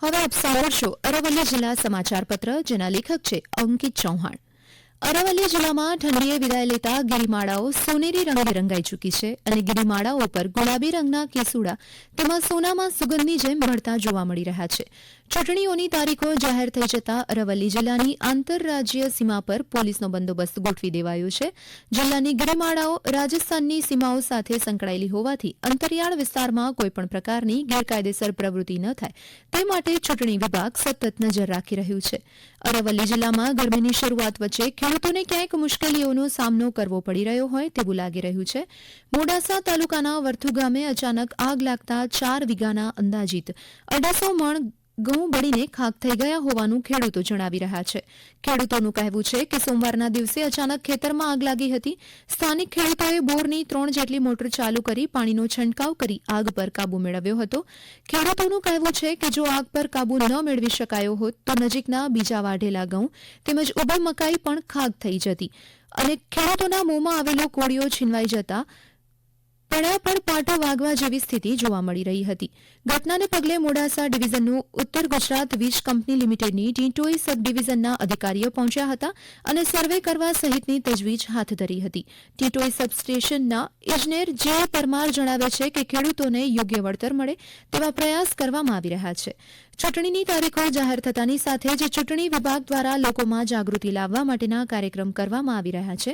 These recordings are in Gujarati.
હવે આપ સાંભળશો અરવલ્લી જિલ્લા સમાચારપત્ર, જેના લેખક છે અંકિત ચૌહાણ. અરવલ્લી જિલ્લામાં ઠંડીએ વિદાય લેતા ગિરિમાળાઓ સોનેરી રંગે રંગાઈ ચૂકી છે અને ગિરિમાળાઓ પર ગુલાબી રંગના કેસુડા તેમાં સોનામાં સુગંધની જેમ ભળતા જોવા મળી રહ્યા છે. ચૂંટણીઓની તારીખો જાહેર થઈ જતા અરવલ્લી જિલ્લાની આંતરરાજ્ય સીમા પર પોલીસનો બંદોબસ્ત ગોઠવી દેવાયો છે. જિલ્લાની ગિરિમાળાઓ રાજસ્થાનની સીમાઓ સાથે સંકળાયેલી હોવાથી અંતરિયાળ વિસ્તારમાં કોઈપણ પ્રકારની ગેરકાયદેસર પ્રવૃત્તિ ન થાય તે માટે ચૂંટણી વિભાગ સતત નજર રાખી રહ્યું છે. અરવલ્લી જિલ્લામાં ગરમીની શરૂઆત વચ્ચે ખેડૂતોને ક્યાંક મુશ્કેલીઓનો સામનો કરવો પડી રહ્યો હોય તેવું લાગી રહ્યું છે. મોડાસા તાલુકાના વર્થુ ગામે અચાનક આગ લાગતા 4 વીઘાના અંદાજિત 150 મણ ઘઉં બળીને ખાખ થઈ ગયા હોવાનું ખેડૂતો જણાવી રહ્યા છે. ખેડૂતોનું કહેવું છે કે સોમવારના દિવસે અચાનક ખેતરમાં આગ લાગી હતી. સ્થાનિક ખેડૂતોએ બોરની 3 જેટલી મોટર ચાલુ કરી પાણીનો છંટકાવ કરી આગ પર કાબુ મેળવ્યો હતો. ખેડૂતોનું કહેવું છે કે જો આગ પર કાબુ ન મેળવી શકાયો હોત તો નજીકના બીજા વાઢેલા ઘઉં તેમજ ઉભી મકાઈ પણ ખાખ થઈ જતી અને ખેડૂતોના મોંમાં આવેલો કોળિયો છીનવાઈ જતા પડા પર પાટો વાગવા જેવી સ્થિતિ જોવા મળી રહી હતી. ઘટનાને પગલે મોડાસા ડિવિઝનનું ઉત્તર ગુજરાત વીજ કંપની લિમિટેડની ટીટોઈ સબ ડિવિઝનના અધિકારીઓ પહોંચ્યા હતા અને સર્વે કરવા સહિતની તજવીજ હાથ ધરી હતી. ટીટોઈ સબસ્ટેશનના ઇજનેર જે પરમાર જણાવે છે કે ખેડૂતોને યોગ્ય વળતર મળે તેવા પ્રયાસ કરવામાં આવી રહ્યા છે. ચૂંટણીની તારીખો જાહેર થતાની સાથે જ ચૂંટણી વિભાગ દ્વારા લોકોમાં જાગૃતિ લાવવા માટેના કાર્યક્રમ કરવામાં આવી રહ્યા છે.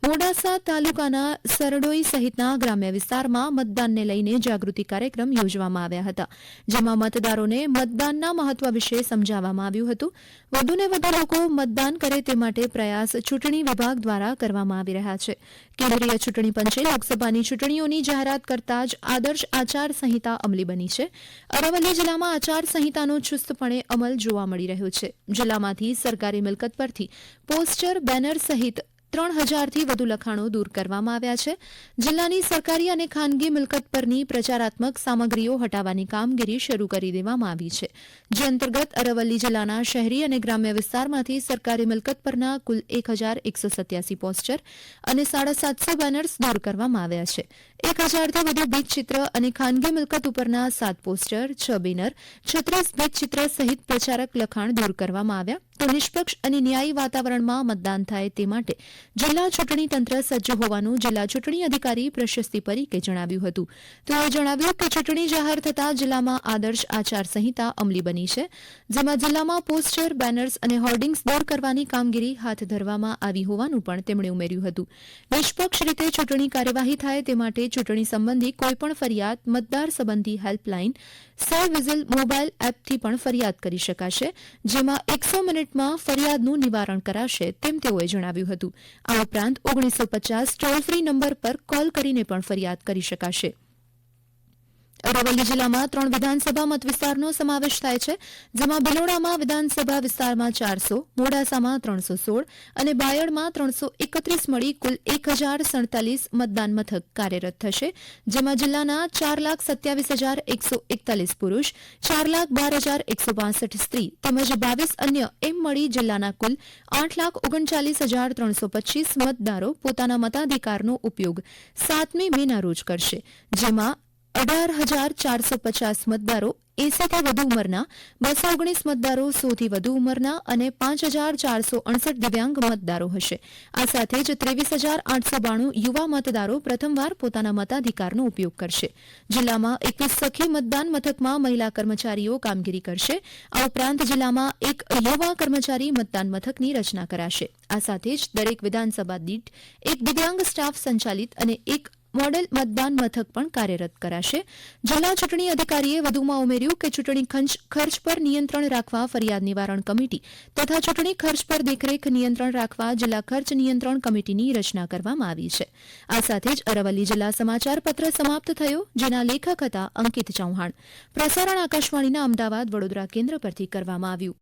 મોડાસા તાલુકાના સરડોઈ સહિતના ગ્રામ્ય વિસ્તારમાં મતદાનને લઈને જાગૃતિ કાર્યક્રમ યોજવામાં આવ્યા હતા, જેમાં મતદારોને મતદાનના મહત્વ વિશે સમજાવવામાં આવ્યું હતું. વધુને વધુ લોકો મતદાન કરે તે માટે પ્રયાસ ચૂંટણી વિભાગ દ્વારા કરવામાં આવી રહ્યા છે. કેન્દ્રીય ચૂંટણી પંચે લોકસભાની ચૂંટણીઓની જાહેરાત કરતા જ આદર્શ આચાર સંહિતા અમલી બની છે. અરવલ્લી જિલ્લામાં આચાર સંહિતાનો ચુસ્તપણે અમલ જોવા મળી રહ્યો છે. જિલ્લામાંથી સરકારી મિલકત પરથી પોસ્ટર, બેનર સહિત 3000થી વધુ લખાણો દૂર કરવામાં આવ્યા છે. જિલ્લાની સરકારી અને ખાનગી મિલકત પરની પ્રચારાત્મક સામગ્રીઓ હટાવવાની કામગીરી શરૂ કરી દેવામાં આવી છે, જે અંતર્ગત અરવલ્લી જિલ્લાના શહેરી અને ગ્રામ્ય વિસ્તારમાંથી સરકારી મિલકત પરના કુલ 1187 પોસ્ટર અને 750 બેનર્સ દૂર કરવામાં આવ્યા છે. 1000થી વધુ બીજચિત્ર અને ખાનગી મિલકત ઉપરના 7 પોસ્ટર, 6 બેનર, 36 બીજચિત્ર સહિત પ્રચારક લખાણ દૂર કરવામાં આવ્યા. તો નિષ્પક્ષ અને ન્યાયી વાતાવરણમાં મતદાન થાય તે માટે જિલ્લા ચૂંટણી તંત્ર સજ્જ હોવાનું જિલ્લા ચૂંટણી અધિકારી પ્રશસ્તિ પરીખે જણાવ્યું હતું. તેઓએ જણાવ્યું કે ચૂંટણી જાહેર થતાં જિલ્લામાં આદર્શ આચાર સંહિતા અમલી બની છે, જેમાં જિલ્લામાં પોસ્ટર, બેનર્સ અને હોર્ડિંગ્સ દૂર કરવાની કામગીરી હાથ ધરવામાં આવી હોવાનું પણ તેમણે ઉમેર્યું હતું. નિષ્પક્ષ રીતે ચૂંટણી કાર્યવાહી થાય તે માટે ચૂંટણી સંબંધી કોઈપણ ફરિયાદ મતદાર સંબંધી હેલ્પલાઇન સર વિઝિલ મોબાઈલ એપથી પણ ફરિયાદ કરી શકાશે, જેમાં 100 મિનિટમાં ફરિયાદનું નિવારણ કરાશે તેમ તેઓએ જણાવ્યું હતું. આ ઉપરાંત 1950 ટોલ ફ્રી નંબર પર કોલ કરીને પણ ફરિયાદ કરી શકાશે. અરવલ્લી જિલ્લામાં 3 વિધાનસભા મત વિસ્તારનો સમાવેશ થાય છે, જેમાં બિલોડામાં વિધાનસભા વિસ્તારમાં 400, મોડાસામાં 316 અને બાયડમાં 331 મળી કુલ 1047 મતદાન મથક કાર્યરત થશે, જેમાં જિલ્લાના 4,27,141 પુરુષ, 4,12,165 સ્ત્રી તેમજ 22 અન્ય એમ મળી જિલ્લાના કુલ 8,39,325 મતદારો પોતાના મતાધિકારનો ઉપયોગ 7મી મેના રોજ કરશે, જેમાં 18,450 મતદારો 80થી વધુ ઉંમરના, 219 મતદારો 100થી વધુ ઉંમરના અને 5,468 દિવ્યાંગ મતદારો હશે. આ સાથે જ 23,892 યુવા મતદારો પ્રથમવાર પોતાના મતાધિકારનો ઉપયોગ કરશે. જિલ્લામાં 21 સખી મતદાન મથકમાં મહિલા કર્મચારીઓ કામગીરી કરશે. આ ઉપરાંત જિલ્લામાં એક યુવા કર્મચારી મતદાન મથકની રચના કરાશે. આ સાથે જ દરેક વિધાનસભા દીઠ એક દિવ્યાંગ સ્ટાફ સંચાલિત અને એક મોડેલ મતદાન મથક પણ કાર્યરત કરાશે. જિલ્લા ચૂંટણી અધિકારીએ વધુમાં ઉમેર્યું કે ચૂંટણી ખર્ચ પર નિયંત્રણ રાખવા ફરિયાદ નિવારણ કમિટી તથા ચૂંટણી ખર્ચ પર દેખરેખ નિયંત્રણ રાખવા જિલ્લા ખર્ચ નિયંત્રણ કમિટીની રચના કરવામાં આવી છે. આ સાથે જ અરવલ્લી જિલ્લા સમાચાર પત્ર સમાપ્ત થયો, જેના લેખક હતા અંકિત ચૌહાણ. પ્રસારણ આકાશવાણીના અમદાવાદ, વડોદરા કેન્દ્ર પરથી કરવામાં આવ્યું.